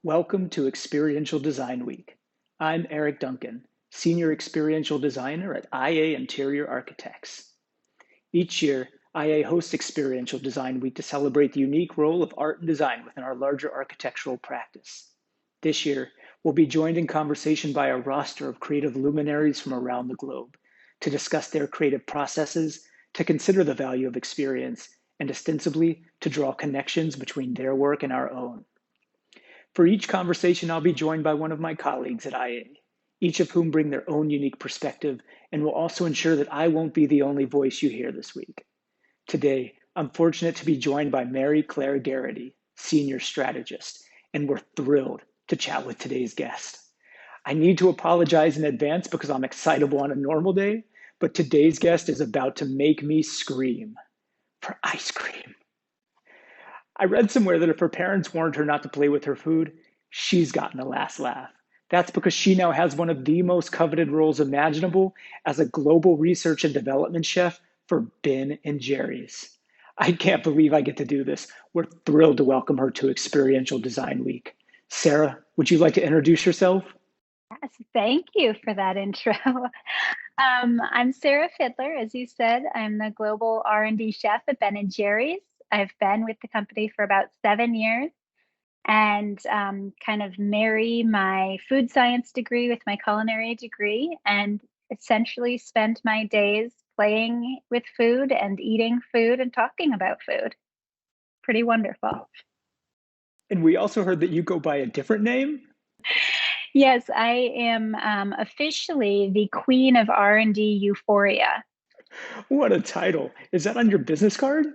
Welcome to Experiential Design Week. I'm Eric Duncan, Senior Experiential Designer at IA Interior Architects. Each year, IA hosts Experiential Design Week to celebrate the unique role of art and design within our larger architectural practice. This year, we'll be joined in conversation by a roster of creative luminaries from around the globe to discuss their creative processes, to consider the value of experience, and ostensibly to draw connections between their work and our own. For each conversation, I'll be joined by one of my colleagues at IA, each of whom bring their own unique perspective and will also ensure that I won't be the only voice you hear this week. Today, I'm fortunate to be joined by Mary Claire Garrity, Senior Strategist, and we're thrilled to chat with today's guest. I need to apologize in advance because I'm excitable on a normal day, but today's guest is about to make me scream for ice cream. I read somewhere that if her parents warned her not to play with her food, she's gotten the last laugh. That's because she now has one of the most coveted roles imaginable as a global research and development chef for Ben and Jerry's. I can't believe I get to do this. We're thrilled to welcome her to Experiential Design Week. Sarah, would you like to introduce yourself? Yes, thank you for that intro. I'm Sarah Fidler, as you said. I'm the global R&D chef at Ben& Jerry's. I've been with the company for about 7 years and kind of marry my food science degree with my culinary degree and essentially spend my days playing with food and eating food and talking about food. Pretty wonderful. And we also heard that you go by a different name. Yes, I am officially the queen of R&D euphoria. What a title. Is that on your business card?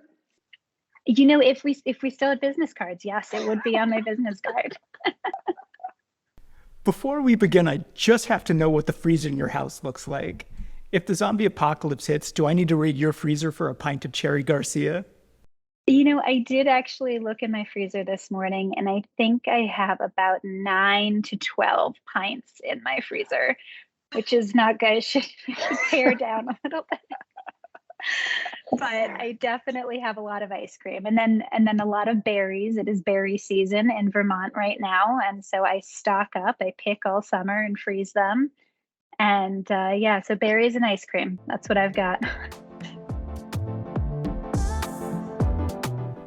You know, if we still had business cards, yes, it would be on my business card. Before we begin, I just have to know what the freezer in your house looks like. If the zombie apocalypse hits, do I need to raid your freezer for a pint of Cherry Garcia? You know, I did actually look in my freezer this morning, and I think I have about 9 to 12 pints in my freezer, which is not good. I should pare down a little bit. But I definitely have a lot of ice cream and then a lot of berries. It is berry season in Vermont right now, and so I stock up. I pick all summer and freeze them. And yeah, so berries and ice cream. That's what I've got.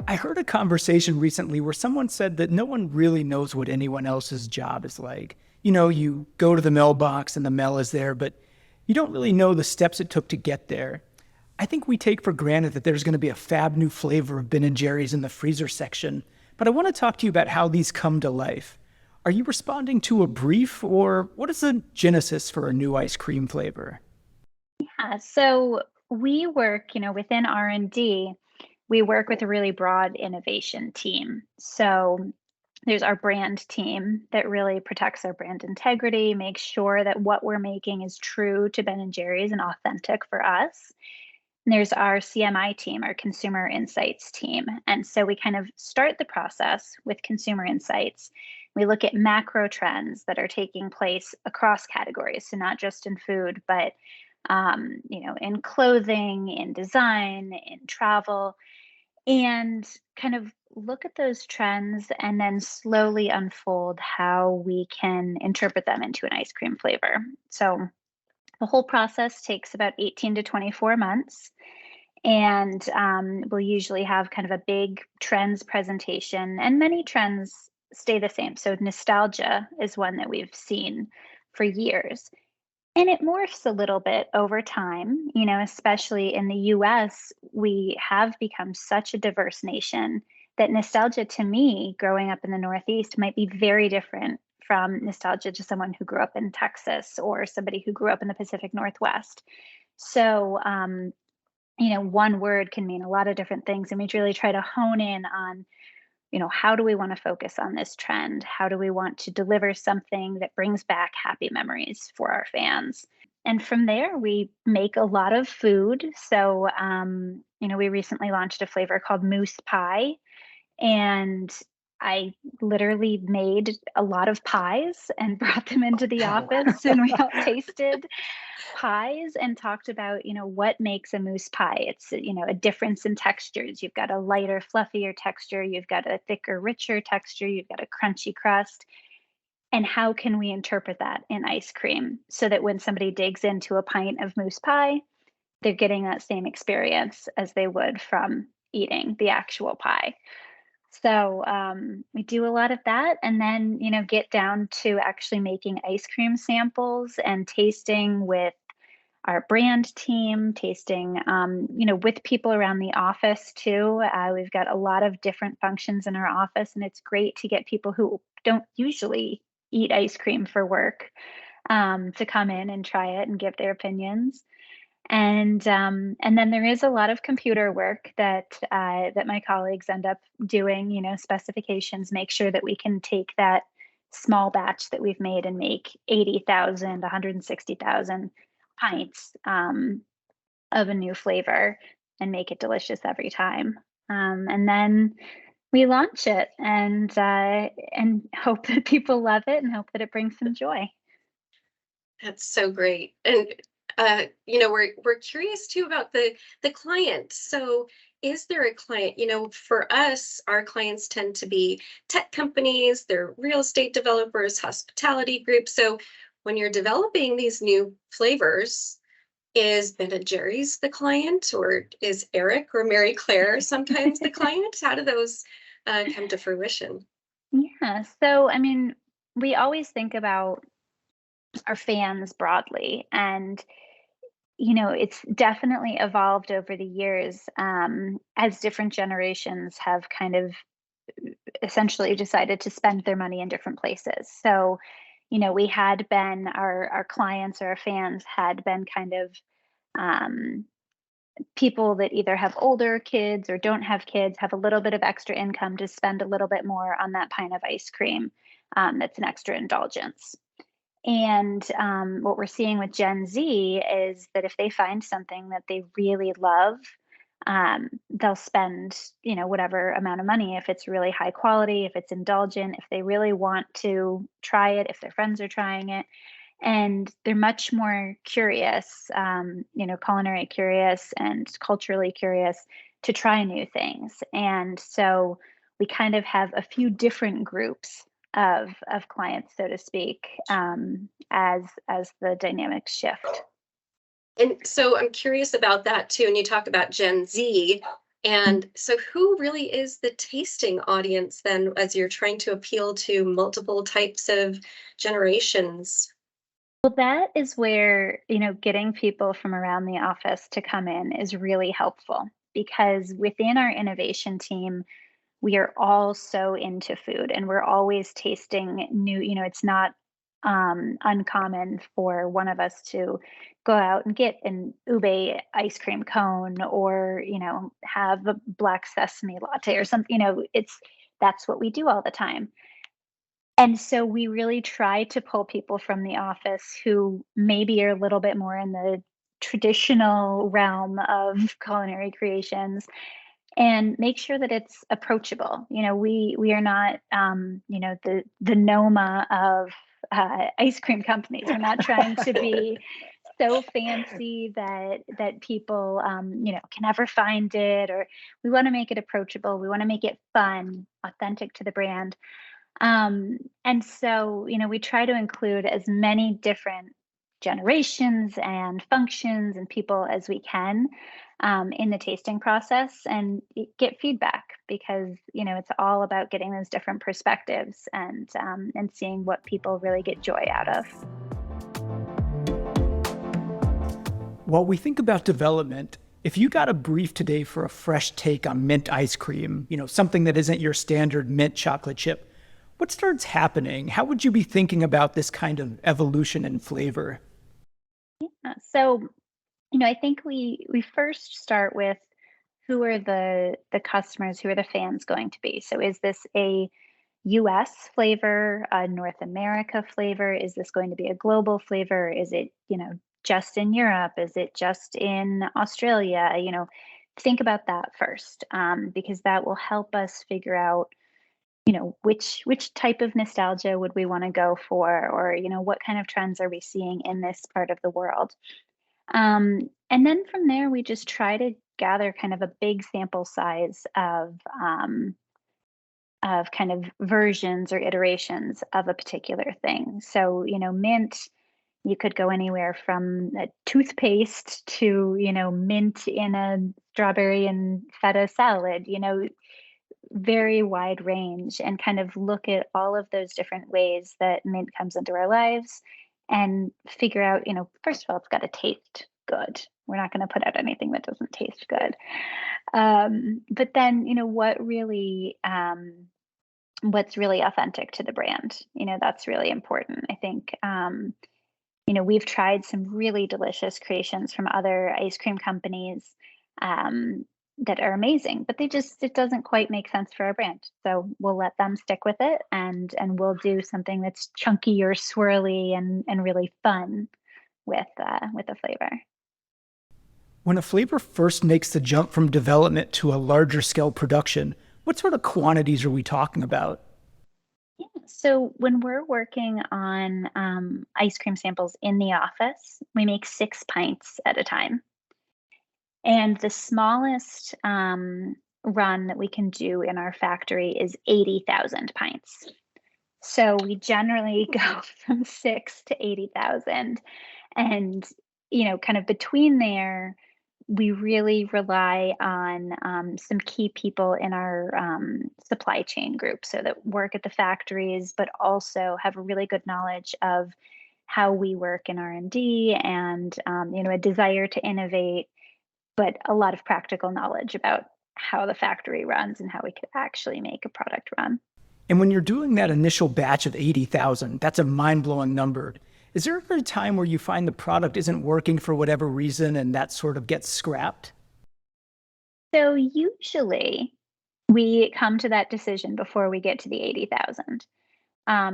I heard a conversation recently where someone said that no one really knows what anyone else's job is like. You know, you go to the mailbox and the mail is there, but you don't really know the steps it took to get there. I think we take for granted that there's going to be a fab new flavor of Ben& Jerry's in the freezer section, but I want to talk to you about how these come to life. Are you responding to a brief, or what is the genesis for a new ice cream flavor? So we work, within R&D, we work with a really broad innovation team. So there's our brand team that really protects our brand integrity, makes sure that what we're making is true to Ben& Jerry's and authentic for us. And there's our CMI team, our consumer insights team. And so we kind of start the process with consumer insights. We look at macro trends that are taking place across categories. So not just in food, but in clothing, in design, in travel, and kind of look at those trends and then slowly unfold how we can interpret them into an ice cream flavor. So the whole process takes about 18 to 24 months. And we'll usually have kind of a big trends presentation, and many trends stay the same. So nostalgia is one that we've seen for years. And it morphs a little bit over time, especially in the US, we have become such a diverse nation that nostalgia to me, growing up in the Northeast, might be very different from nostalgia to someone who grew up in Texas or somebody who grew up in the Pacific Northwest. So, one word can mean a lot of different things. And we really try to hone in on, how do we want to focus on this trend? How do we want to deliver something that brings back happy memories for our fans? And from there, we make a lot of food. So, we recently launched a flavor called Moose Pie. And I literally made a lot of pies and brought them into the Wow. office, and we all tasted pies and talked about, what makes a mousse pie. It's, a difference in textures. You've got a lighter, fluffier texture, you've got a thicker, richer texture, you've got a crunchy crust. And how can we interpret that in ice cream so that when somebody digs into a pint of mousse pie, they're getting that same experience as they would from eating the actual pie. So we do a lot of that, and then get down to actually making ice cream samples and tasting with our brand team, tasting with people around the office too. We've got a lot of different functions in our office, and it's great to get people who don't usually eat ice cream for work to come in and try it and give their opinions. And then there is a lot of computer work that my colleagues end up doing, specifications, make sure that we can take that small batch that we've made and make 80,000, 160,000 pints of a new flavor and make it delicious every time. And then we launch it and hope that people love it and hope that it brings some joy. That's so great. And we're curious too about the client. So is there a client, for us, our clients tend to be tech companies, they're real estate developers, hospitality groups. So when you're developing these new flavors, is Ben and Jerry's the client, or is Eric or Mary Claire sometimes the client? How do those come to fruition? Yeah. So, I mean, we always think about our fans broadly, and it's definitely evolved over the years as different generations have kind of essentially decided to spend their money in different places. So, we had been our clients or our fans had been kind of um, people that either have older kids or don't have kids, have a little bit of extra income to spend a little bit more on that pint of ice cream. That's an extra indulgence. And what we're seeing with Gen Z is that if they find something that they really love, they'll spend, whatever amount of money, if it's really high quality, if it's indulgent, if they really want to try it, if their friends are trying it. And they're much more curious, culinary curious and culturally curious to try new things. And so we kind of have a few different groups of clients, so to speak, as the dynamics shift. And so I'm curious about that too. And you talk about Gen Z. And so who really is the tasting audience then as you're trying to appeal to multiple types of generations? Well, that is where, getting people from around the office to come in is really helpful because within our innovation team, we are all so into food and we're always tasting new, it's not uncommon for one of us to go out and get an ube ice cream cone or, have a black sesame latte or something, that's what we do all the time. And so we really try to pull people from the office who maybe are a little bit more in the traditional realm of culinary creations and make sure that it's approachable. We are not the Noma of ice cream companies. We're not trying to be so fancy that people can never find it, or we want to make it approachable. We want to make it fun, authentic to the brand. And so, we try to include as many different generations and functions and people as we can in the tasting process and get feedback because, it's all about getting those different perspectives and seeing what people really get joy out of. While we think about development, if you got a brief today for a fresh take on mint ice cream, something that isn't your standard mint chocolate chip, what starts happening? How would you be thinking about this kind of evolution in flavor? So, I think we first start with who are the customers, who are the fans going to be. So, is this a US flavor, a North America flavor? Is this going to be a global flavor? Is it, just in Europe? Is it just in Australia? Think about that first, because that will help us figure out which type of nostalgia would we want to go for, or what kind of trends are we seeing in this part of the world. And then from there, we just try to gather kind of a big sample size of kind of versions or iterations of a particular thing. So, mint, you could go anywhere from a toothpaste to, mint in a strawberry and feta salad, very wide range, and kind of look at all of those different ways that mint comes into our lives and figure out, first of all, it's got to taste good. We're not going to put out anything that doesn't taste good. But then, what's really authentic to the brand, that's really important. I think, we've tried some really delicious creations from other ice cream companies, that are amazing, but it doesn't quite make sense for our brand. So we'll let them stick with it, and we'll do something that's chunky or swirly and really fun with the flavor. When a flavor first makes the jump from development to a larger scale production, what sort of quantities are we talking about? Yeah. So when we're working on ice cream samples in the office, we make 6 pints at a time. And the smallest run that we can do in our factory is 80,000 pints. So we generally go from 6 to 80,000. And, kind of between there, we really rely on some key people in our supply chain group, so that work at the factories, but also have a really good knowledge of how we work in R&D, and a desire to innovate, but a lot of practical knowledge about how the factory runs and how we could actually make a product run. And when you're doing that initial batch of 80,000, that's a mind-blowing number. Is there ever a time where you find the product isn't working for whatever reason and that sort of gets scrapped? So usually we come to that decision before we get to the 80,000.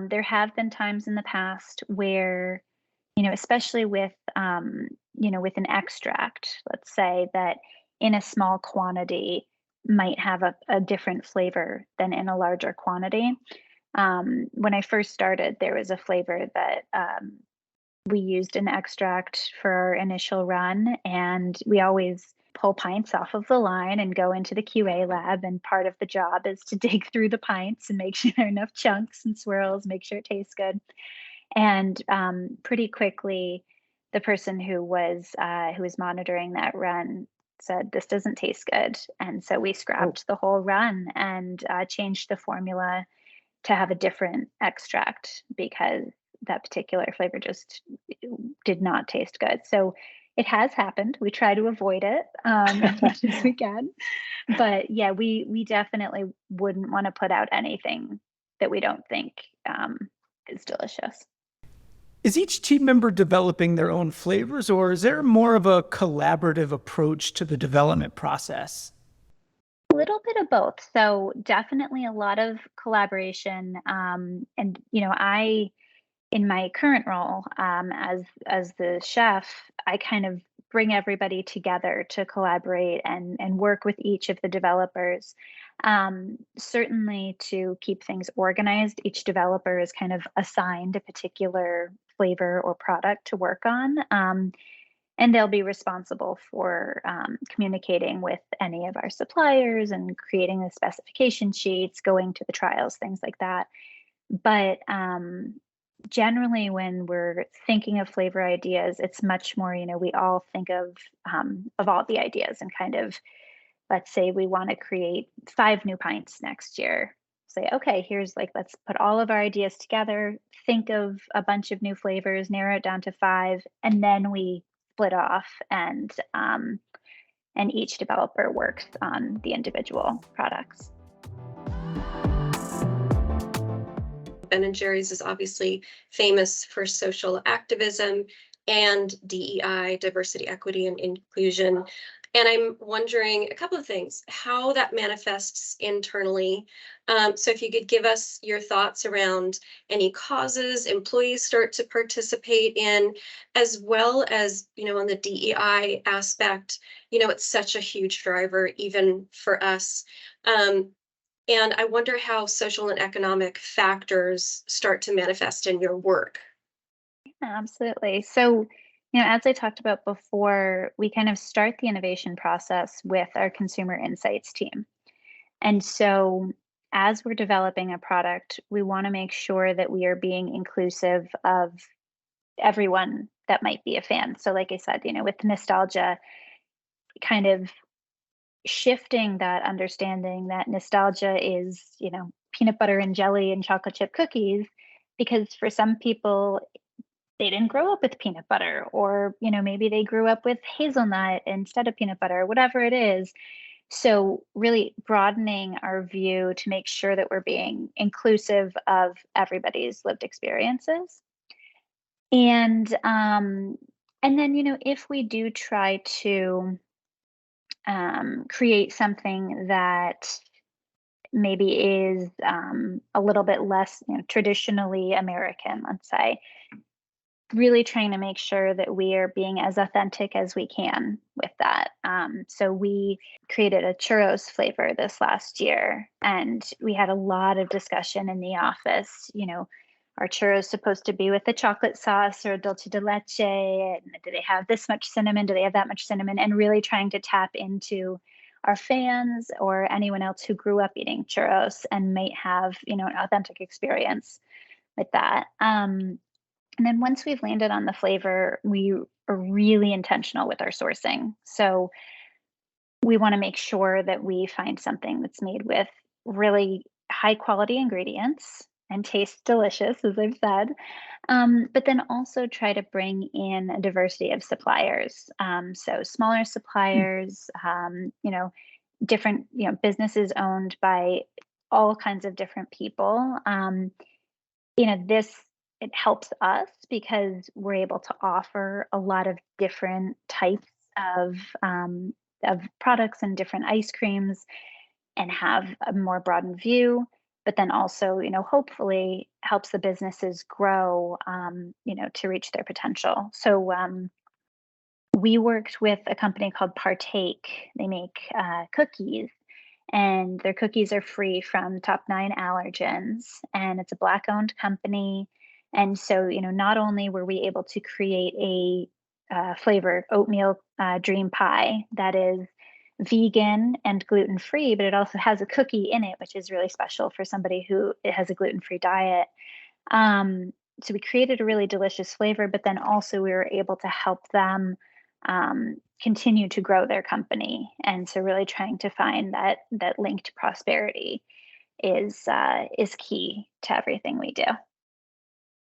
There have been times in the past where, especially with an extract, let's say, that in a small quantity might have a different flavor than in a larger quantity. When I first started, there was a flavor that we used an extract for our initial run, and we always pull pints off of the line and go into the QA lab. And part of the job is to dig through the pints and make sure there are enough chunks and swirls, make sure it tastes good. And pretty quickly, the person who was monitoring that run said, "This doesn't taste good," and so we scrapped the whole run and changed the formula to have a different extract, because that particular flavor just did not taste good. So it has happened. We try to avoid it as much as we can, but yeah, we definitely wouldn't want to put out anything that we don't think is delicious. Is each team member developing their own flavors, or is there more of a collaborative approach to the development process? A little bit of both. So definitely a lot of collaboration. And I, in my current role as the chef, I kind of bring everybody together to collaborate and work with each of the developers. Certainly to keep things organized, each developer is kind of assigned a particular flavor or product to work on. And they'll be responsible for communicating with any of our suppliers and creating the specification sheets, going to the trials, things like that. But generally, when we're thinking of flavor ideas, it's much more, we all think of all the ideas and kind of, let's say we want to create 5 new pints next year. Say, okay, let's put all of our ideas together, think of a bunch of new flavors, narrow it down to 5, and then we split off, and each developer works on the individual products. Ben and Jerry's is obviously famous for social activism and DEI, diversity, equity, and inclusion. And I'm wondering a couple of things, how that manifests internally. So if you could give us your thoughts around any causes employees start to participate in, as well as, on the DEI aspect, it's such a huge driver, even for us. And I wonder how social and economic factors start to manifest in your work. Absolutely. So, as I talked about before, we kind of start the innovation process with our consumer insights team. And so, as we're developing a product, we want to make sure that we are being inclusive of everyone that might be a fan. So, like I said, with nostalgia, kind of shifting that understanding that nostalgia is, peanut butter and jelly and chocolate chip cookies, because for some people, they didn't grow up with peanut butter, or maybe they grew up with hazelnut instead of peanut butter, whatever it is. So really broadening our view to make sure that we're being inclusive of everybody's lived experiences. And then if we do try to create something that maybe is a little bit less traditionally American, let's say, really trying to make sure that we are being as authentic as we can with that. So we created a churros flavor this last year, and we had a lot of discussion in the office. Are churros supposed to be with a chocolate sauce or dulce de leche? And do they have this much cinnamon? Do they have that much cinnamon? And really trying to tap into our fans or anyone else who grew up eating churros and might have, an authentic experience with that. And then once we've landed on the flavor, we are really intentional with our sourcing. So we want to make sure that we find something that's made with really high quality ingredients and tastes delicious, as I've said. But then also try to bring in a diversity of suppliers. So smaller suppliers, different, businesses owned by all kinds of different people. This it helps us because we're able to offer a lot of different types of of products and different ice creams and have a more broadened view. But then also, hopefully helps the businesses grow, to reach their potential. So we worked with a company called Partake. They make cookies, and their cookies are free from top 9 allergens, and it's a Black owned company. And so, not only were we able to create a flavored oatmeal dream pie that is vegan and gluten free, but it also has a cookie in it, which is really special for somebody who has a gluten free diet. So we created a really delicious flavor, but then also we were able to help them continue to grow their company. And so really trying to find that link to prosperity is key to everything we do.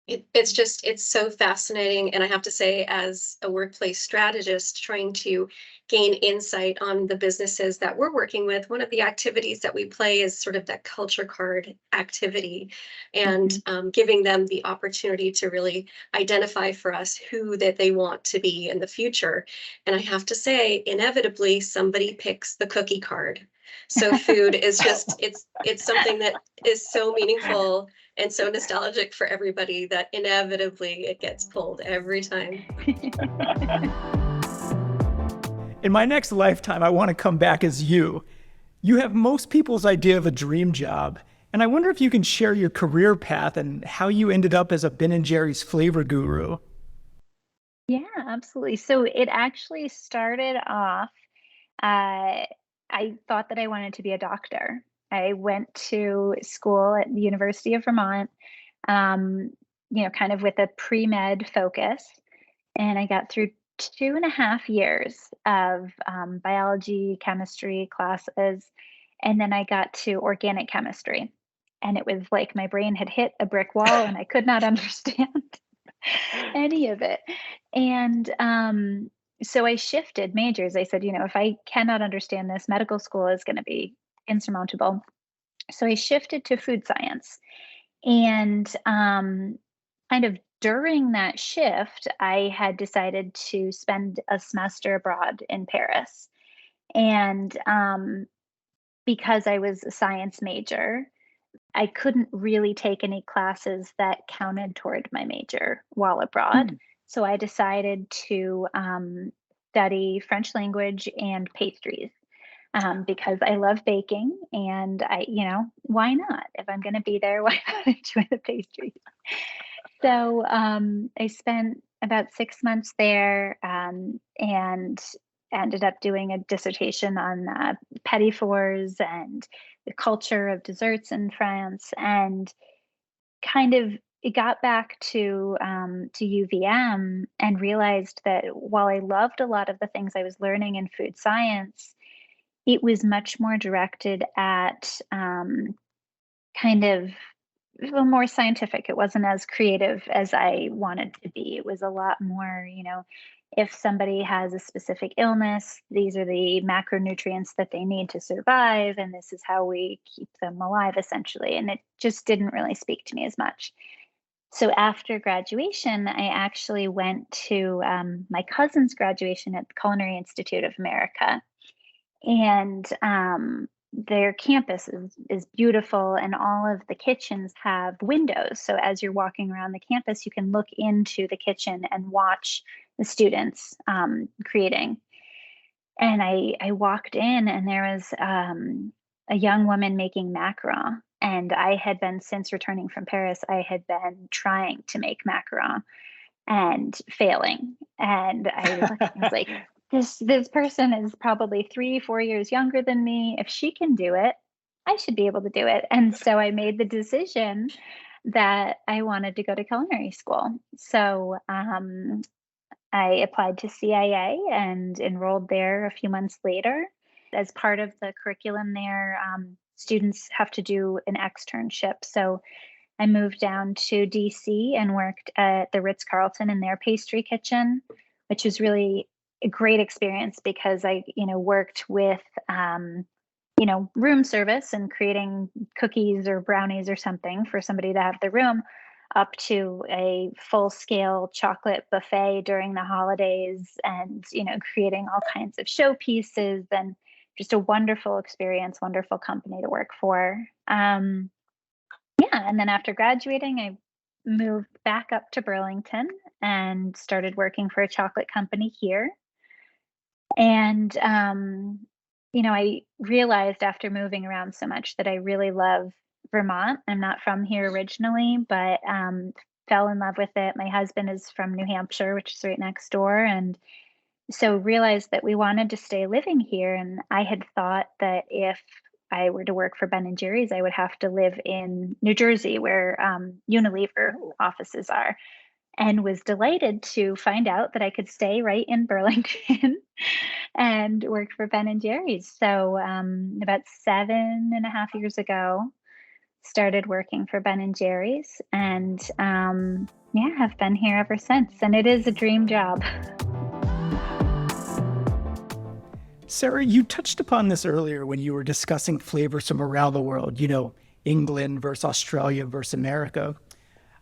It's so fascinating. And I have to say, as a workplace strategist trying to gain insight on the businesses that we're working with, one of the activities that we play is sort of that culture card activity, and giving them the opportunity to really identify for us who that they want to be in the future. And I have to say, inevitably, somebody picks the cookie card. So food is just, it's something that is so meaningful and so nostalgic for everybody that inevitably it gets pulled every time. In my next lifetime, I want to come back as you. You have most people's idea of a dream job, and I wonder if you can share your career path and how you ended up as a Ben & Jerry's flavor guru. Yeah, absolutely. So it actually started off, I thought that I wanted to be a doctor. I went to school at the University of Vermont, um, kind of with a pre-med focus. And I got through 2.5 years of biology, chemistry classes. And then I got to organic chemistry. And it was like my brain had hit a brick wall and I could not understand any of it. And so I shifted majors. I said, if I cannot understand this, medical school is going to be insurmountable. So I shifted to food science. And kind of during that shift, I had decided to spend a semester abroad in Paris. And because I was a science major, I couldn't really take any classes that counted toward my major while abroad. So I decided to study French language and pastries. because I love baking and why not? If I'm going to be there, why not enjoy the pastries? So I spent about 6 months there and ended up doing a dissertation on petit fours and the culture of desserts in France, and kind of it got back to UVM and realized that while I loved a lot of the things I was learning in food science, it was much more directed at kind of more scientific. It wasn't as creative as I wanted to be. It was a lot more, if somebody has a specific illness, these are the macronutrients that they need to survive, and this is how we keep them alive, essentially. And it just didn't really speak to me as much. So after graduation, I actually went to my cousin's graduation at the Culinary Institute of America, and their campus is beautiful, and all of the kitchens have windows. So as you're walking around the campus, you can look into the kitchen and watch the students creating. And I walked in, and there was a young woman making macaron. And I had been, since returning from Paris, I had been trying to make macaron and failing. And I was like, this person is probably 3-4 years younger than me. If she can do it, I should be able to do it. And so I made the decision that I wanted to go to culinary school. So I applied to CIA and enrolled there a few months later. As part of the curriculum there, students have to do an externship. So I moved down to DC and worked at the Ritz-Carlton in their pastry kitchen, which was really a great experience because I, worked with, room service and creating cookies or brownies or something for somebody to have the room, up to a full-scale chocolate buffet during the holidays and, creating all kinds of showpieces, and just a wonderful experience, wonderful company to work for. Yeah, and then after graduating, I moved back up to Burlington and started working for a chocolate company here. And I realized after moving around so much that I really love Vermont. I'm not from here originally, but fell in love with it. My husband is from New Hampshire, which is right next door, and so realized that we wanted to stay living here. And I had thought that if I were to work for Ben and Jerry's, I would have to live in New Jersey, where Unilever offices are, and was delighted to find out that I could stay right in Burlington and work for Ben and Jerry's. So about 7.5 years ago, started working for Ben and Jerry's, and have been here ever since. And it is a dream job. Sarah, you touched upon this earlier when you were discussing flavors from around the world, England versus Australia versus America.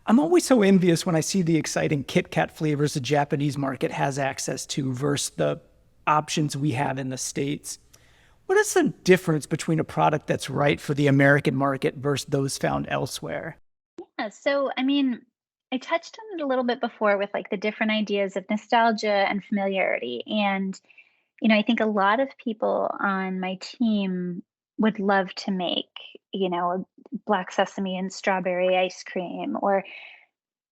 I'm always so envious when I see the exciting Kit Kat flavors the Japanese market has access to versus the options we have in the States. What is the difference between a product that's right for the American market versus those found elsewhere? Yeah, so I touched on it a little bit before with like the different ideas of nostalgia and familiarity. And I think a lot of people on my team would love to make, a black sesame and strawberry ice cream,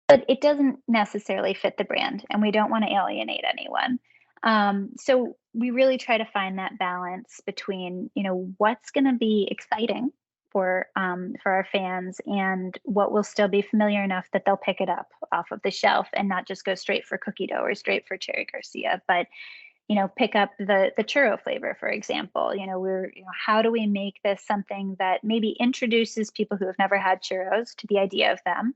but it doesn't necessarily fit the brand, and we don't want to alienate anyone. So we really try to find that balance between, what's going to be exciting for our fans, and what will still be familiar enough that they'll pick it up off of the shelf and not just go straight for cookie dough or straight for cherry Garcia, but pick up the churro flavor, for example. How do we make this something that maybe introduces people who have never had churros to the idea of them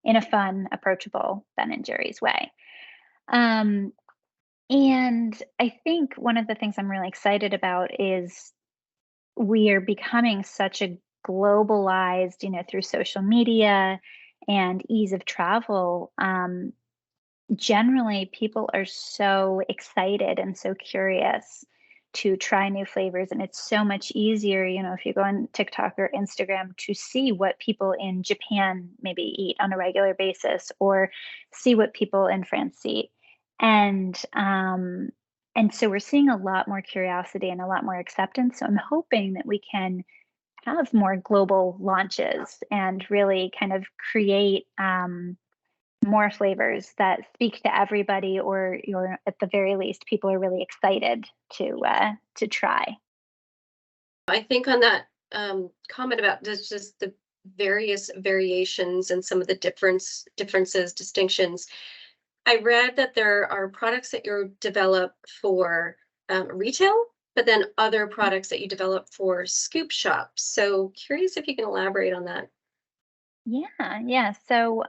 in a fun, approachable Ben and Jerry's way? And I think one of the things I'm really excited about is we are becoming such a globalized, through social media and ease of travel. Generally, people are so excited and so curious to try new flavors, and it's so much easier, if you go on TikTok or Instagram, to see what people in Japan maybe eat on a regular basis, or see what people in France eat. And And so we're seeing a lot more curiosity and a lot more acceptance. So I'm hoping that we can have more global launches and really kind of create more flavors that speak to everybody, or at the very least, people are really excited to try. I think on that comment about just the various variations and some of the differences, distinctions. I read that there are products that you develop for retail, but then other products that you develop for scoop shops. So curious if you can elaborate on that. Yeah, yeah. So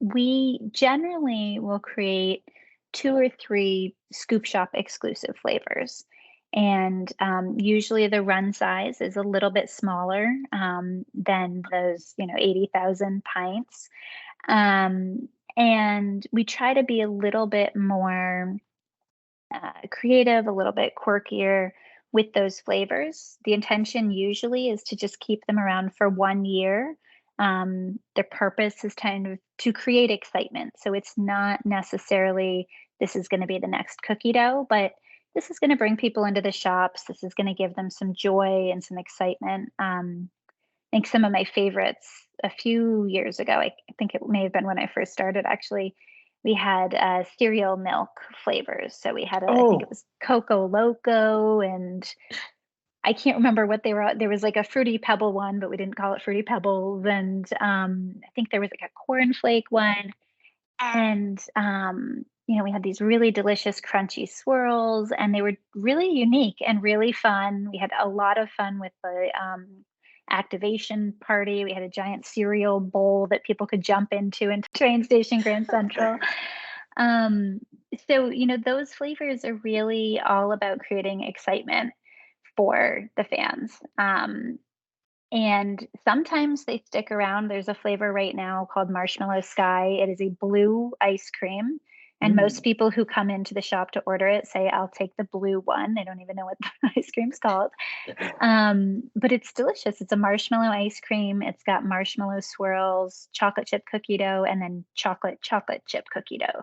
we generally will create two or three scoop shop exclusive flavors. And usually the run size is a little bit smaller than those, 80,000 pints. And we try to be a little bit more creative, a little bit quirkier with those flavors. The intention usually is to just keep them around for 1 year. Their purpose is kind of to create excitement. So it's not necessarily this is going to be the next cookie dough, but this is going to bring people into the shops. This is going to give them some joy and some excitement. I think some of my favorites a few years ago, I think it may have been when I first started actually, we had cereal milk flavors. So we had I think it Oh, was Coco Loco, and I can't remember what they were. There was like a Fruity Pebble one, but we didn't call it Fruity Pebbles. And I think there was like a cornflake one. And we had these really delicious crunchy swirls, and they were really unique and really fun. We had a lot of fun with the activation party. We had a giant cereal bowl that people could jump into in train station Grand Central. Um, so, those flavors are really all about creating excitement for the fans. And sometimes they stick around. There's a flavor right now called Marshmallow Sky. It is a blue ice cream. And most mm, people who come into the shop to order it say, I'll take the blue one. They don't even know what the ice cream's called. But it's delicious. It's a marshmallow ice cream. It's got marshmallow swirls, chocolate chip cookie dough, and then chocolate chip cookie dough.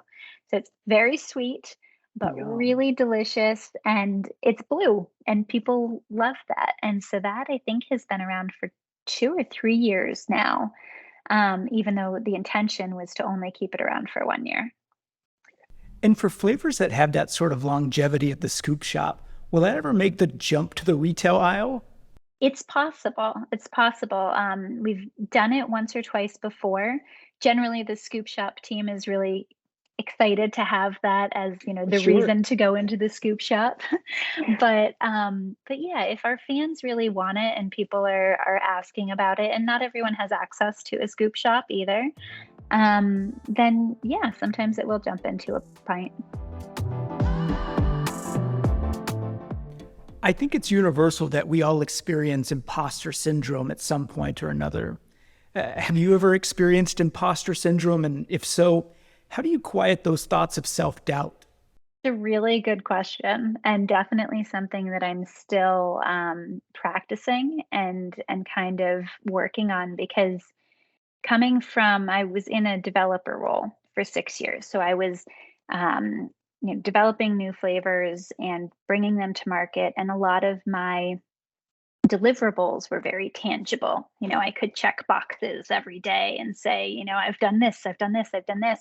So it's very sweet, but yum. really delicious. And it's blue, and people love that. And so that I think has been around for 2 or 3 years now, even though the intention was to only keep it around for 1 year. And for flavors that have that sort of longevity at the scoop shop, will that ever make the jump to the retail aisle? It's possible. It's possible. We've done it once or twice before. Generally, the scoop shop team is really excited to have that as, the Sure. reason to go into the scoop shop. But yeah, if our fans really want it and people are asking about it, and not everyone has access to a scoop shop either, then yeah, sometimes it will jump into a pint. I think it's universal that we all experience imposter syndrome at some point or another. Have you ever experienced imposter syndrome? And if so, how do you quiet those thoughts of self doubt? It's a really good question, and definitely something that I'm still practicing and kind of working on, because I was in a developer role for 6 years. So I was, developing new flavors and bringing them to market. And a lot of my deliverables were very tangible. I could check boxes every day and say, I've done this, I've done this, I've done this.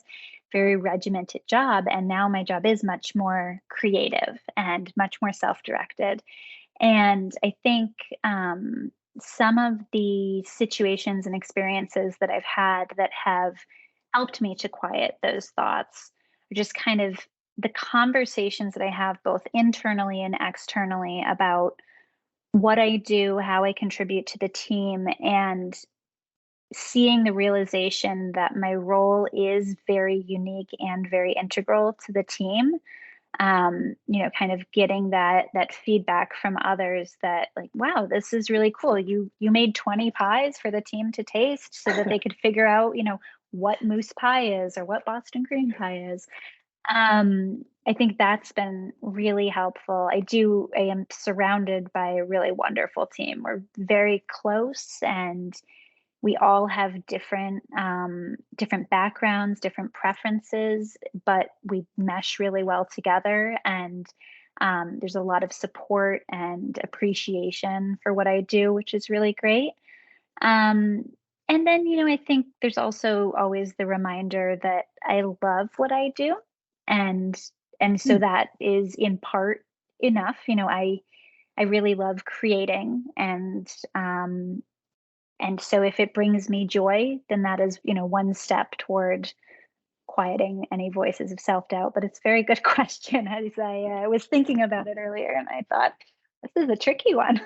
Very regimented job. And now my job is much more creative and much more self directed. And I think some of the situations and experiences that I've had that have helped me to quiet those thoughts are just kind of the conversations that I have both internally and externally about what I do, how I contribute to the team, and seeing the realization that my role is very unique and very integral to the team. Kind of getting that feedback from others that, like, wow, this is really cool. You made 20 pies for the team to taste so that they could figure out, what moose pie is or what Boston cream pie is. I think that's been really helpful. I am surrounded by a really wonderful team. We're very close, and we all have different backgrounds, different preferences, but we mesh really well together. And there's a lot of support and appreciation for what I do, which is really great. Um, and then, I think there's also always the reminder that I love what I do, and so Hmm. that is in part enough. I really love creating, and so if it brings me joy, then that is, one step toward quieting any voices of self-doubt. But it's a very good question, as I was thinking about it earlier, and I thought, this is a tricky one.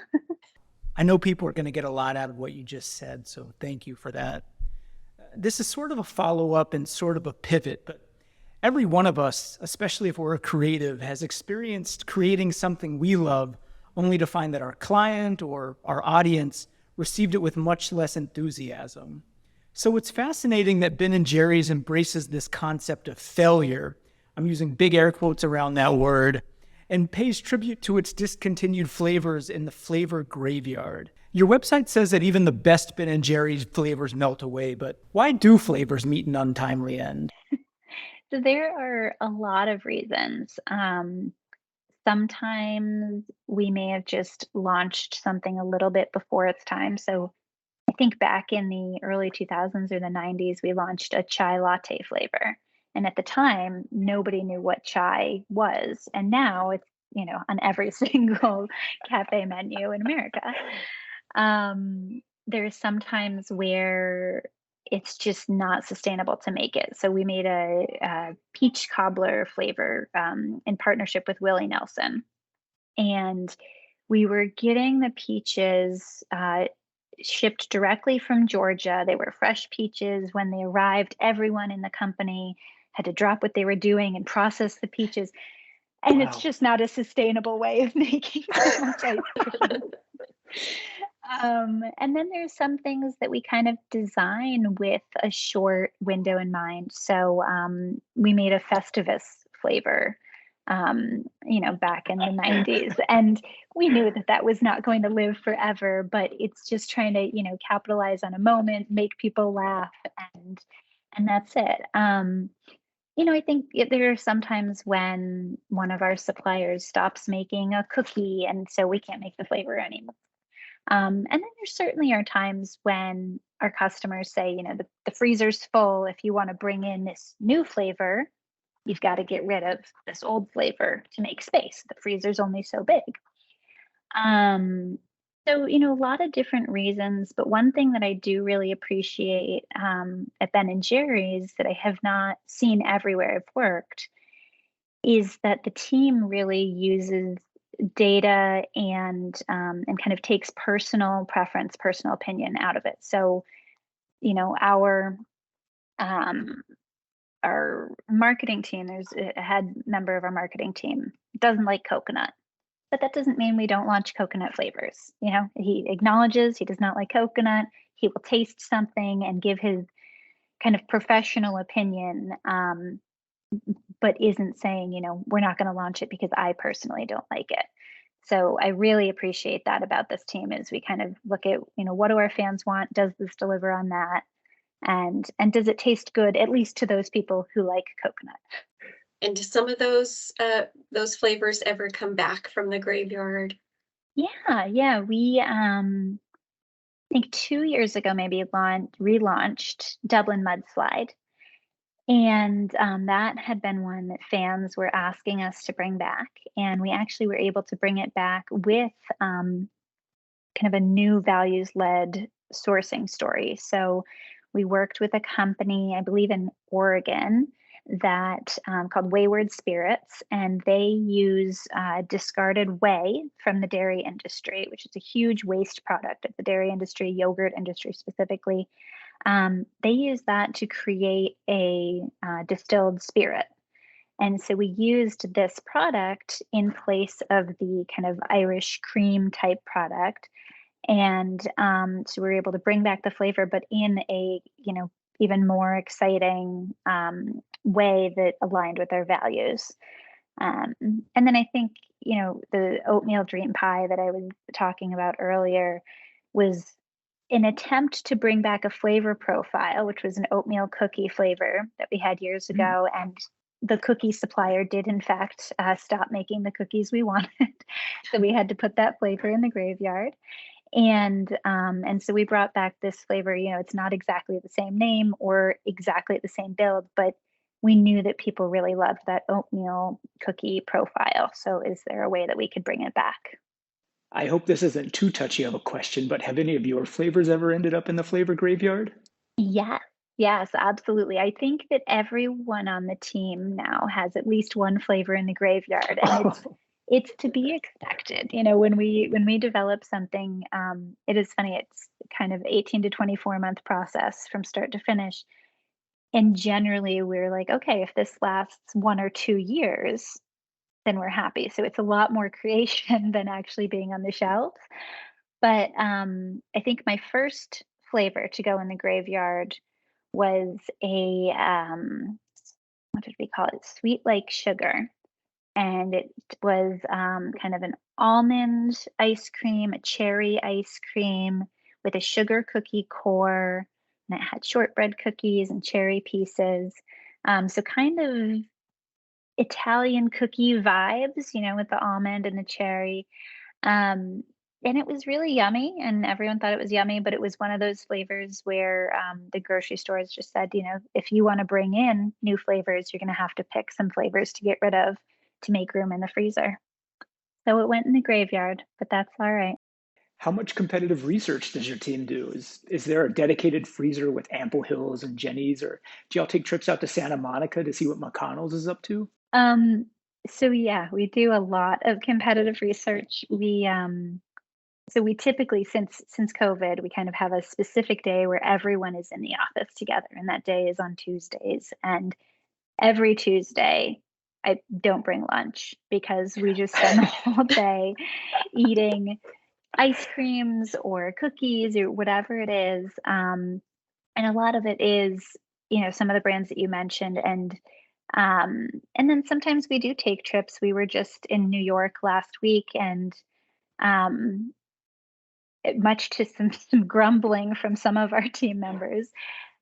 I know people are going to get a lot out of what you just said, so thank you for that. This is sort of a follow up and sort of a pivot, but every one of us, especially if we're a creative, has experienced creating something we love only to find that our client or our audience received it with much less enthusiasm. So it's fascinating that Ben and Jerry's embraces this concept of failure. I'm using big air quotes around that word, and pays tribute to its discontinued flavors in the flavor graveyard. Your website says that even the best Ben and Jerry's flavors melt away, but why do flavors meet an untimely end? So there are a lot of reasons. Sometimes we may have just launched something a little bit before its time. So I think back in the early 2000s or the 90s, we launched a chai latte flavor. And at the time, nobody knew what chai was. And now it's, on every single cafe menu in America. There's sometimes where it's just not sustainable to make it. So we made a peach cobbler flavor in partnership with Willie Nelson, and we were getting the peaches shipped directly from Georgia. They were fresh peaches. When they arrived, everyone in the company had to drop what they were doing and process the peaches. And it's Wow. just not a sustainable way of making Vermont ice cream. And then there's some things that we kind of design with a short window in mind. So we made a Festivus flavor, back in the 90s. And we knew that that was not going to live forever, but it's just trying to, capitalize on a moment, make people laugh, and that's it. I think there are sometimes when one of our suppliers stops making a cookie, and so we can't make the flavor anymore. And then there certainly are times when our customers say, the freezer's full. If you want to bring in this new flavor, you've got to get rid of this old flavor to make space. The freezer's only so big. So, a lot of different reasons. But one thing that I do really appreciate at Ben and Jerry's that I have not seen everywhere I've worked is that the team really uses data and kind of takes personal preference, personal opinion out of it. So, you know, our um, our marketing team, there's a head member of our marketing team doesn't like coconut, but that doesn't mean we don't launch coconut flavors. He acknowledges he does not like coconut. He will taste something and give his kind of professional opinion, but isn't saying, we're not going to launch it because I personally don't like it. So I really appreciate that about this team is we kind of look at, what do our fans want? Does this deliver on that? And does it taste good, at least to those people who like coconut? And do some of those flavors ever come back from the graveyard? Yeah. We I think 2 years ago maybe relaunched Dublin Mudslide. And that had been one that fans were asking us to bring back. And we actually were able to bring it back with kind of a new values led sourcing story. So we worked with a company, I believe in Oregon, that called Wayward Spirits, and they use discarded whey from the dairy industry, which is a huge waste product of the dairy industry, yogurt industry specifically. They use that to create a distilled spirit. And so we used this product in place of the kind of Irish cream type product. And so we were able to bring back the flavor, but in a, even more exciting way that aligned with our values. And then I think, the oatmeal dream pie that I was talking about earlier was an attempt to bring back a flavor profile, which was an oatmeal cookie flavor that we had years Mm. ago. And the cookie supplier did, in fact, stop making the cookies we wanted. So we had to put that flavor in the graveyard. And so we brought back this flavor. It's not exactly the same name or exactly the same build, but we knew that people really loved that oatmeal cookie profile. So is there a way that we could bring it back? I hope this isn't too touchy of a question, but have any of your flavors ever ended up in the flavor graveyard? Yes. Yes, absolutely. I think that everyone on the team now has at least one flavor in the graveyard, and it's to be expected. When we develop something, it is funny. It's kind of 18 to 24-month process from start to finish. And generally, we're like, okay, if this lasts 1 or 2 years, then we're happy. So it's a lot more creation than actually being on the shelf. But I think my first flavor to go in the graveyard was a what did we call it? Sweet like sugar, and it was kind of an almond ice cream, a cherry ice cream with a sugar cookie core, and it had shortbread cookies and cherry pieces. So kind of Italian cookie vibes, with the almond and the cherry. Um, and it was really yummy, and everyone thought it was yummy, but it was one of those flavors where the grocery stores just said, if you want to bring in new flavors, you're going to have to pick some flavors to get rid of to make room in the freezer. So it went in the graveyard, but that's all right. How much competitive research does your team do? Is there a dedicated freezer with Ample Hills and Jenny's, or do y'all take trips out to Santa Monica to see what McConnell's is up to? Um, so yeah, we do a lot of competitive research. We typically, since COVID, we kind of have a specific day where everyone is in the office together, and that day is on Tuesdays. And every Tuesday, I don't bring lunch because we just spend the whole day eating ice creams or cookies or whatever it is. And a lot of it is, some of the brands that you mentioned, and then sometimes we do take trips. We were just in New York last week, and um, much to some grumbling from some of our team members,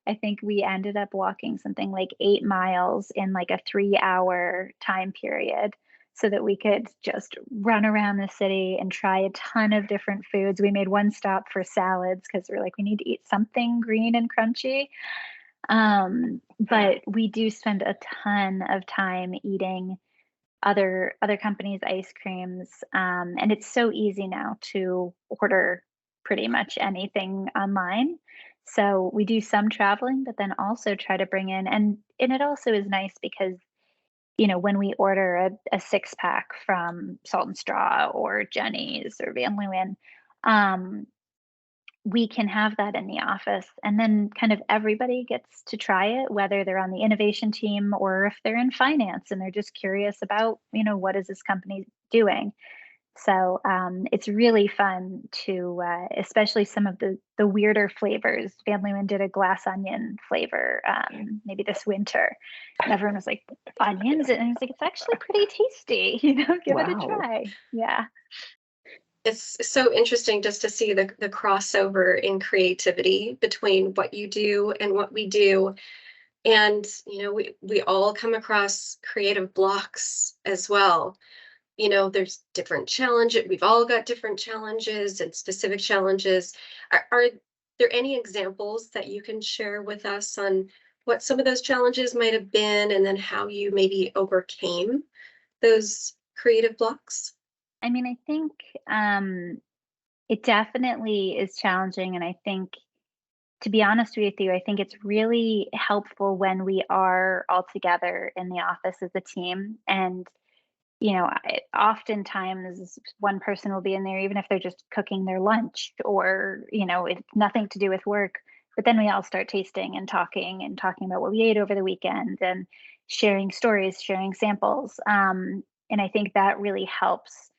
I think we ended up walking something like 8 miles in like a 3-hour time period so that we could just run around the city and try a ton of different foods. We made one stop for salads because we're like, we need to eat something green and crunchy. But we do spend a ton of time eating other companies' ice creams, and it's so easy now to order pretty much anything online. So we do some traveling, but then also try to bring in, and it also is nice because when we order a 6 pack from Salt and Straw or Jenny's or Van Leeuwen, um, we can have that in the office, and then kind of everybody gets to try it, whether they're on the innovation team or if they're in finance and they're just curious about, what is this company doing. So it's really fun to, especially some of the weirder flavors. Van Leeuwen did a glass onion flavor maybe this winter, and everyone was like, onions, and I was like, it's actually pretty tasty. Give it a Wow. try. Yeah. It's so interesting just to see the crossover in creativity between what you do and what we do. And, we all come across creative blocks as well. There's different challenges. We've all got different challenges and specific challenges. Are there any examples that you can share with us on what some of those challenges might have been and then how you maybe overcame those creative blocks? I mean, I think it definitely is challenging. And I think, to be honest with you, I think it's really helpful when we are all together in the office as a team. And, oftentimes one person will be in there, even if they're just cooking their lunch or, it's nothing to do with work. But then we all start tasting and talking about what we ate over the weekend and sharing stories, sharing samples. And I think that really helps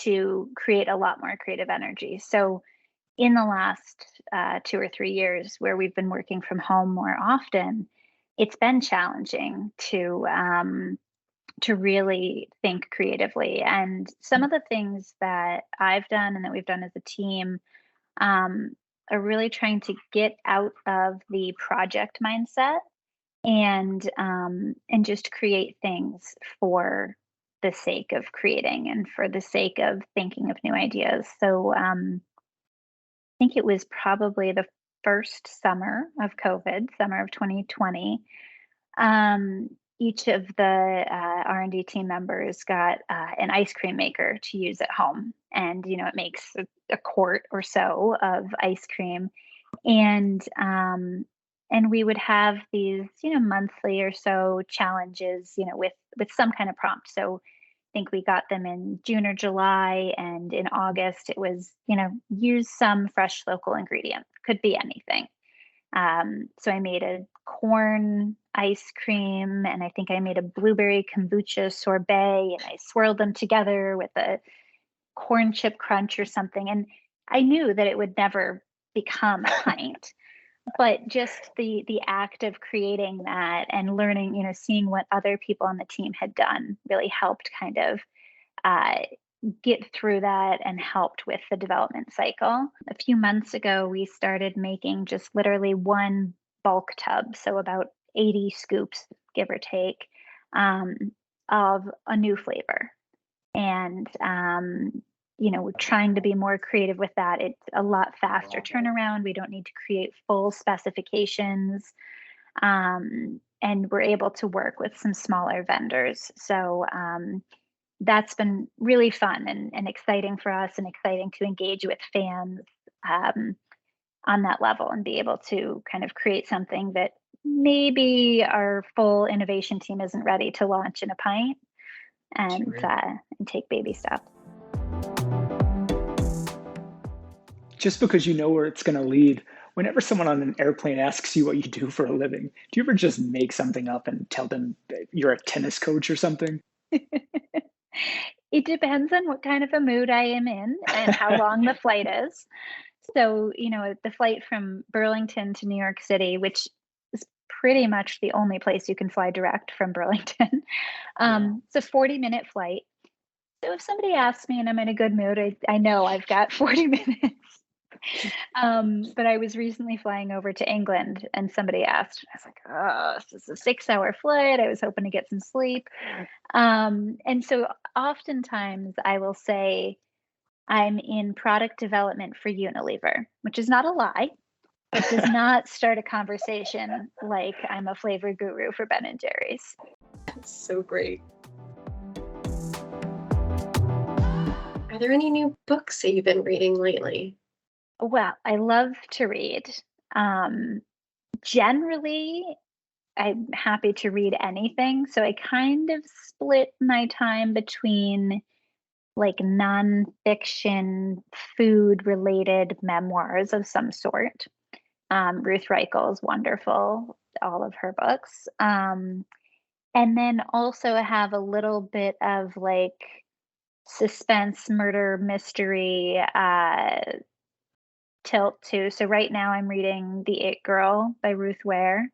to create a lot more creative energy. So, in the last 2 or 3 years where we've been working from home more often, it's been challenging to really think creatively. And some of the things that I've done and that we've done as a team, um, are really trying to get out of the project mindset and just create things for the sake of creating and for the sake of thinking of new ideas. So I think it was probably the first summer of COVID, summer of 2020. Each of the R&D team members got an ice cream maker to use at home, and it makes a quart or so of ice cream, and we would have these monthly or so challenges with some kind of prompt. So I think we got them in June or July, and in August it was use some fresh local ingredient, could be anything. So I made a corn ice cream, and I think I made a blueberry kombucha sorbet, and I swirled them together with a corn chip crunch or something. And I knew that it would never become a pint, but just the act of creating that and learning, seeing what other people on the team had done really helped kind of uh, get through that and helped with the development cycle. A few months ago, we started making just literally one bulk tub, so about 80 scoops, give or take, um, of a new flavor. And we're trying to be more creative with that. It's a lot faster turnaround. We don't need to create full specifications. And we're able to work with some smaller vendors. So that's been really fun and exciting for us, and exciting to engage with fans on that level and be able to kind of create something that maybe our full innovation team isn't ready to launch in a pint, and take baby steps. Just because you know where it's going to lead, whenever someone on an airplane asks you what you do for a living, do you ever just make something up and tell them that you're a tennis coach or something? It depends on what kind of a mood I am in and how long the flight is. So, the flight from Burlington to New York City, which is pretty much the only place you can fly direct from Burlington, it's a 40-minute flight. So if somebody asks me and I'm in a good mood, I know I've got 40 minutes. But I was recently flying over to England, and somebody asked, and I was like, oh, this is a 6-hour flight. I was hoping to get some sleep. And so oftentimes I will say I'm in product development for Unilever, which is not a lie, but does not start a conversation like I'm a flavor guru for Ben and Jerry's. That's so great. Are there any new books that you've been reading lately? Well, I love to read. Generally, I'm happy to read anything. So I kind of split my time between like nonfiction, food related memoirs of some sort. Ruth Reichel is wonderful, all of her books. And then also have a little bit of like suspense, murder, mystery tilt too. So right now I'm reading The It Girl by Ruth Ware,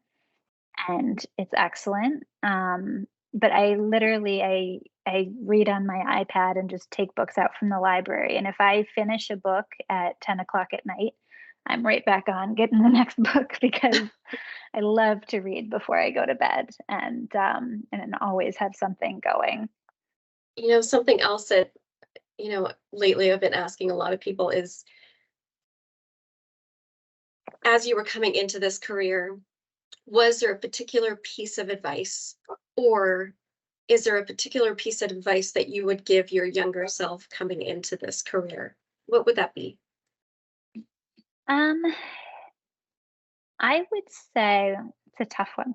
and it's excellent. But I literally I read on my iPad and just take books out from the library. And if I finish a book at 10 o'clock at night, I'm right back on getting the next book, because I love to read before I go to bed, and always have something going. Something else that, lately I've been asking a lot of people is, as you were coming into this career, was there a particular piece of advice, or is there a particular piece of advice that you would give your younger self coming into this career? What would that be? I would say it's a tough one.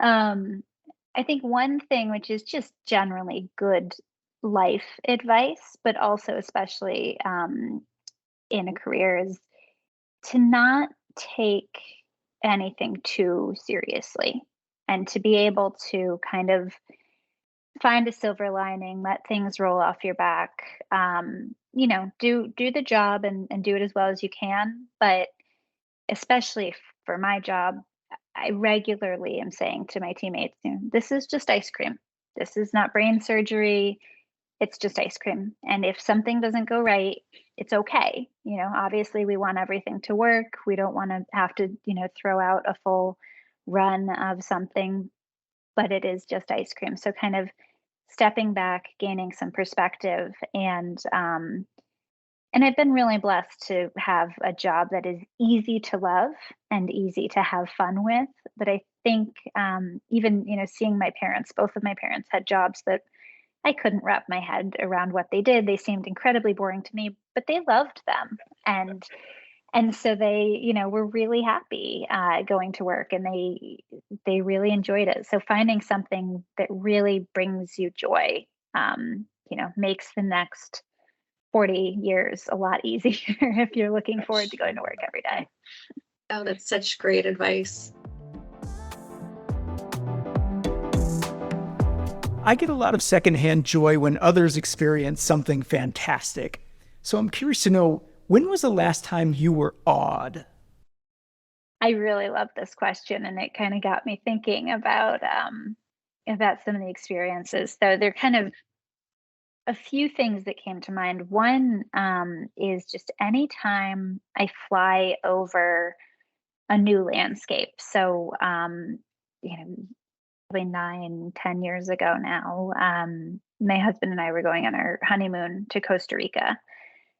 I think one thing, which is just generally good life advice, but also especially in a career, is to not take anything too seriously, and to be able to kind of find a silver lining, let things roll off your back. Do the job and do it as well as you can. But especially for my job, I regularly am saying to my teammates, this is just ice cream. This is not brain surgery. It's just ice cream. And if something doesn't go right, it's okay. Obviously we want everything to work. We don't want to have to, throw out a full run of something, but it is just ice cream. So kind of stepping back, gaining some perspective, and I've been really blessed to have a job that is easy to love and easy to have fun with. But I think even, seeing my parents, both of my parents had jobs that I couldn't wrap my head around what they did. They seemed incredibly boring to me, but they loved them. And so they, were really happy going to work, and they really enjoyed it. So finding something that really brings you joy, makes the next 40 years a lot easier if you're looking forward to going to work every day. Oh, that's such great advice. I get a lot of secondhand joy when others experience something fantastic. So I'm curious to know, when was the last time you were awed? I really love this question, and it kind of got me thinking about some of the experiences. So there are kind of a few things that came to mind. One is just anytime I fly over a new landscape. So, probably 9, 10 years ago now, my husband and I were going on our honeymoon to Costa Rica.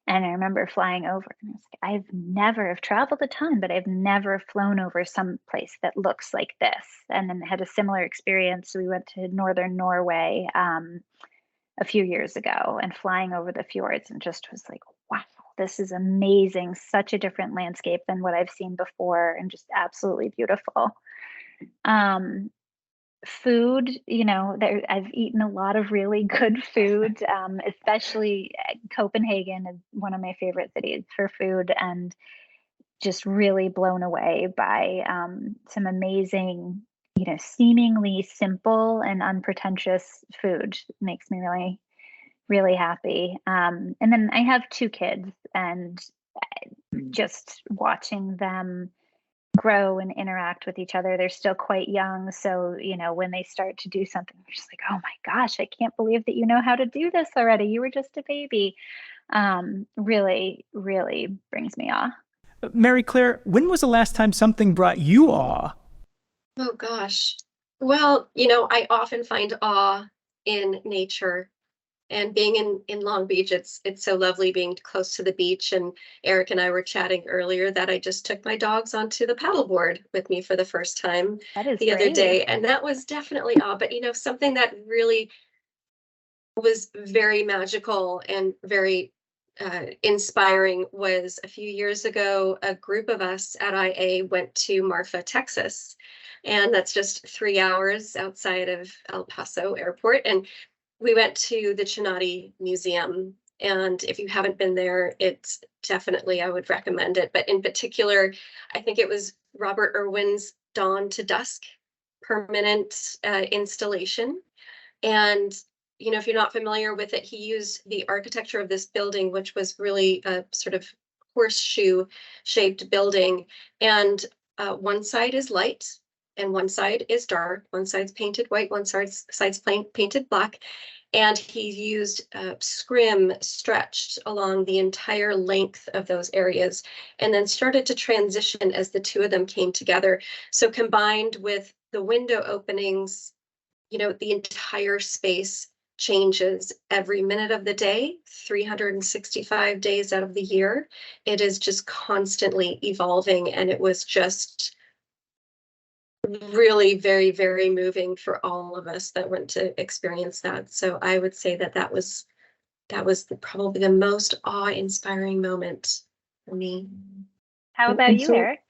And I remember flying over, and I was like, I've traveled a ton, but I've never flown over some place that looks like this. And then had a similar experience. We went to northern Norway a few years ago, and flying over the fjords, and just was like, wow, this is amazing. Such a different landscape than what I've seen before, and just absolutely beautiful. Food, I've eaten a lot of really good food, especially Copenhagen is one of my favorite cities for food, and just really blown away by some amazing, seemingly simple and unpretentious food. Makes me really, really happy. And then I have 2 kids, and just watching them grow and interact with each other. They're still quite young. So, when they start to do something, they're just like, oh my gosh, I can't believe that you know how to do this already. You were just a baby. Really, really brings me awe. Mary Claire, when was the last time something brought you awe? Oh gosh. Well, I often find awe in nature. And being in Long Beach, it's so lovely being close to the beach. And Eric and I were chatting earlier that I just took my dogs onto the paddleboard with me for the first time That is the other great. day. And that was definitely awe. But something that really was very magical and very inspiring was a few years ago, a group of us at IA went to Marfa, Texas. And that's just 3 hours outside of El Paso Airport. And we went to the Chinati Museum. And if you haven't been there, it's definitely, I would recommend it. But in particular, I think it was Robert Irwin's Dawn to Dusk permanent installation. And if you're not familiar with it, he used the architecture of this building, which was really a sort of horseshoe shaped building. And one side is light and one side is dark. One side's painted white, one side's painted black. And he used scrim stretched along the entire length of those areas, and then started to transition as the two of them came together. So combined with the window openings, the entire space changes every minute of the day, 365 days out of the year. It is just constantly evolving, and it was just really very, very moving for all of us that went to experience that. So I would say that was probably the most awe-inspiring moment for me. How about you, Eric?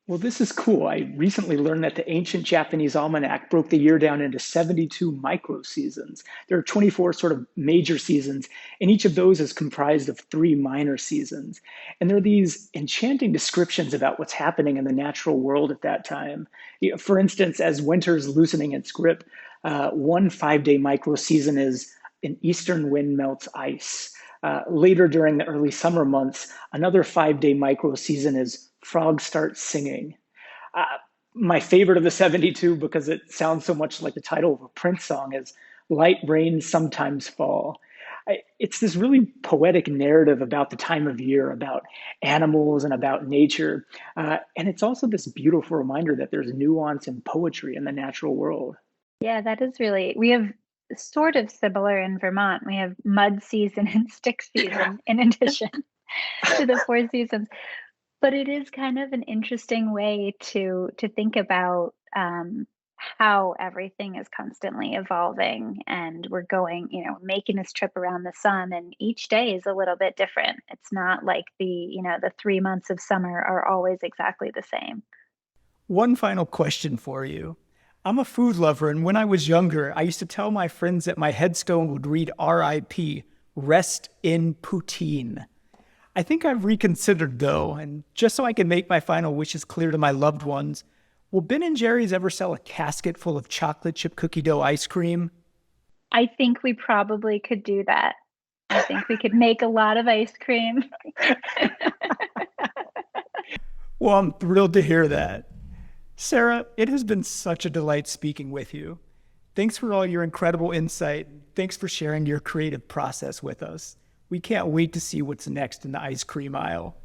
Well, this is cool. I recently learned that the ancient Japanese almanac broke the year down into 72 microseasons. There are 24 sort of major seasons, and each of those is comprised of 3 minor seasons. And there are these enchanting descriptions about what's happening in the natural world at that time. For instance, as winter's loosening its grip, one 5-day microseason is an eastern wind melts ice. Later during the early summer months, another 5-day microseason is frogs start singing. Uh, my favorite of the 72, because it sounds so much like the title of a Prince song, is Light Rain Sometimes Fall. It's this really poetic narrative about the time of year, about animals and about nature. And it's also this beautiful reminder that there's nuance and poetry in the natural world. Yeah, that is really, we have sort of similar in Vermont. We have mud season and stick season in addition to the four seasons. But it is kind of an interesting way to think about how everything is constantly evolving, and we're going, making this trip around the sun, and each day is a little bit different. It's not like the 3 months of summer are always exactly the same. One final question for you. I'm a food lover, and when I was younger, I used to tell my friends that my headstone would read RIP, rest in poutine. I think I've reconsidered though, and just so I can make my final wishes clear to my loved ones, will Ben & Jerry's ever sell a casket full of chocolate chip cookie dough ice cream? I think we probably could do that. I think we could make a lot of ice cream. Well, I'm thrilled to hear that. Sarah, it has been such a delight speaking with you. Thanks for all your incredible insight. Thanks for sharing your creative process with us. We can't wait to see what's next in the ice cream aisle.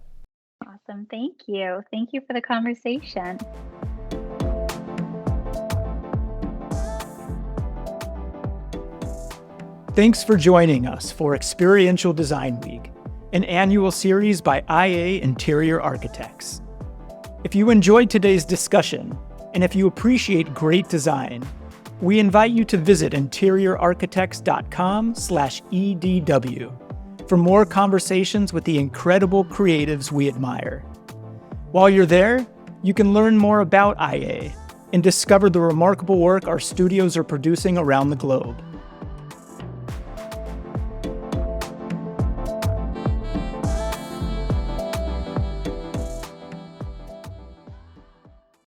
Awesome. Thank you. Thank you for the conversation. Thanks for joining us for Experiential Design Week, an annual series by IA Interior Architects. If you enjoyed today's discussion, and if you appreciate great design, we invite you to visit interiorarchitects.com/EDW for more conversations with the incredible creatives we admire. While you're there, you can learn more about IA and discover the remarkable work our studios are producing around the globe.